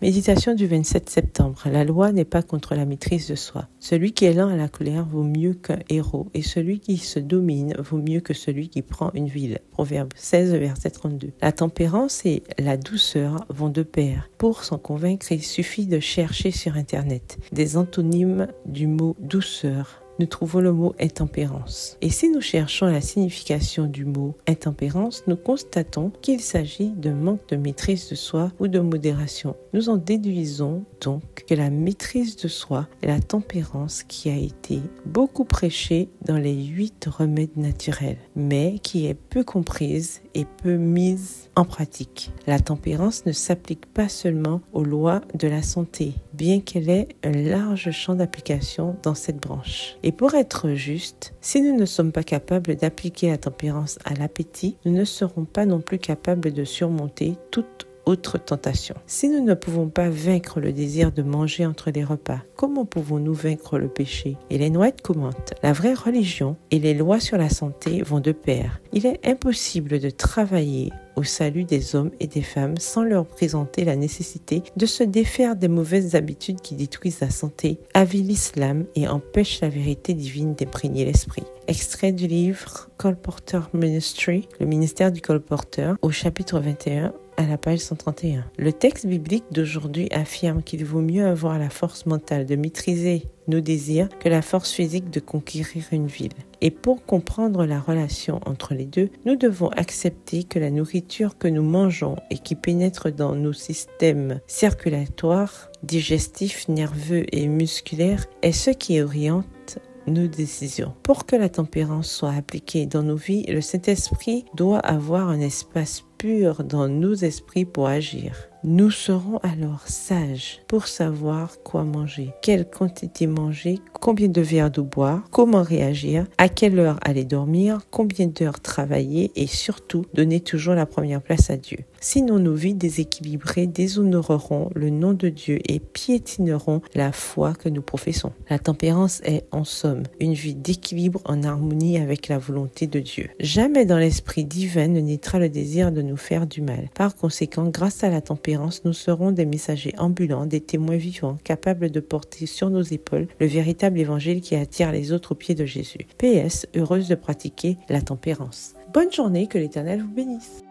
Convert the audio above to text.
Méditation du 27 septembre. La loi n'est pas contre la maîtrise de soi. Celui qui est lent à la colère vaut mieux qu'un héros, et celui qui se domine vaut mieux que celui qui prend une ville. Proverbe 16, verset 32. La tempérance et la douceur vont de pair. Pour s'en convaincre, il suffit de chercher sur Internet des antonymes du mot douceur. Nous trouvons le mot intempérance. Et si nous cherchons la signification du mot intempérance, nous constatons qu'il s'agit d'un manque de maîtrise de soi ou de modération. Nous en déduisons donc que la maîtrise de soi est la tempérance qui a été beaucoup prêchée dans les 8 remèdes naturels, mais qui est peu comprise et peu mise en pratique. La tempérance ne s'applique pas seulement aux lois de la santé, bien qu'elle ait un large champ d'application dans cette branche. Et pour être juste, si nous ne sommes pas capables d'appliquer la tempérance à l'appétit, nous ne serons pas non plus capables de surmonter toute autre tentation. Si nous ne pouvons pas vaincre le désir de manger entre les repas, comment pouvons-nous vaincre le péché? Ellen White commente: la vraie religion et les lois sur la santé vont de pair. Il est impossible de travailler au salut des hommes et des femmes sans leur présenter la nécessité de se défaire des mauvaises habitudes qui détruisent la santé, avilissent l'âme et empêchent la vérité divine d'imprégner l'esprit. Extrait du livre Colporteur Ministry, le ministère du colporteur, au chapitre 21, à la page 131. Le texte biblique d'aujourd'hui affirme qu'il vaut mieux avoir la force mentale de maîtriser nos désirs que la force physique de conquérir une ville. Et pour comprendre la relation entre les deux, nous devons accepter que la nourriture que nous mangeons et qui pénètre dans nos systèmes circulatoires, digestifs, nerveux et musculaires est ce qui oriente nos décisions. Pour que la tempérance soit appliquée dans nos vies, le Saint-Esprit doit avoir un espace pur dans nos esprits pour agir. Nous serons alors sages pour savoir quoi manger, quelle quantité manger, combien de verres d'eau boire, comment réagir, à quelle heure aller dormir, combien d'heures travailler et surtout donner toujours la première place à Dieu. Sinon, nos vies déséquilibrées déshonoreront le nom de Dieu et piétineront la foi que nous professons. La tempérance est, en somme, une vie d'équilibre en harmonie avec la volonté de Dieu. Jamais dans l'esprit divin ne naîtra le désir de nous faire du mal. Par conséquent, grâce à la tempérance, nous serons des messagers ambulants, des témoins vivants, capables de porter sur nos épaules le véritable évangile qui attire les autres aux pieds de Jésus. PS, heureuse de pratiquer la tempérance. Bonne journée, que l'Éternel vous bénisse.